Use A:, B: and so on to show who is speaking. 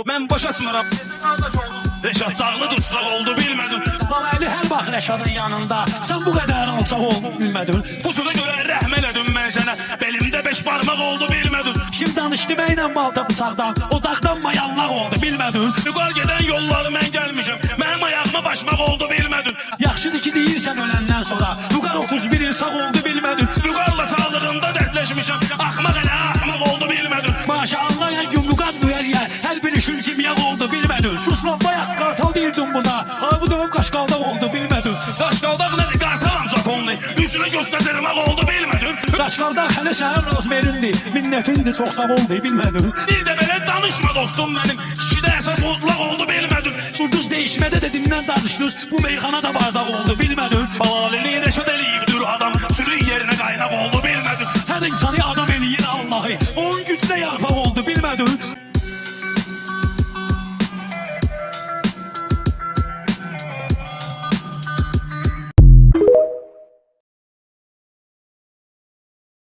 A: Ben başa sınırım. Reşat Dağlı dursak oldu bilmedim.
B: Bana eli her bak Reşad'ın yanında. Sen bu kadar alçak olduğunu bilmedin.
A: Bu söze göre rəhmələdim ben sana. Belimde 5 parmak oldu bilmedim.
B: Kim danıştı beynə balta bıçaqdan? O dağdan mayanlaq oldu bilmedin.
A: Yukarı giden yolları ben gelmişim. Benim ayağıma başmak oldu bilmedim.
B: Yaxşıdır ki deyirsən öləndən sonra. Vüqar 31 il sağ oldu bilmedin.
A: Yukarıla sağlığında dertleşmişim. Ahmak hele ahmak oldu bilmedim.
B: Maşallah ya yumruqat müər yer. Hər bir işin simyaq oldu bilmedin. Ruslan bayak qartal deyirdin buna. Ay bu dövüm qaşqalda oldu bilmedin.
A: Qaşqaldaq nədir? Qartalam zaponlu. Üstünə göstərmək oldu bilmedin.
B: Qaşqalda hələ səhər rozmerindi. Minnətindi çox sağ oldu bilmedin.
A: Bir de belə danışma dostum benim. Kişide esas otlaq oldu bilmedim.
B: Ulduz değişmədə də dindən danışdınız. Bu meyxana da bardaq oldu bilmedin.
A: Balalini Reşat eləyibdir adam. Sürü yerine kaynak oldu bilmedim.
B: Hər insanı adam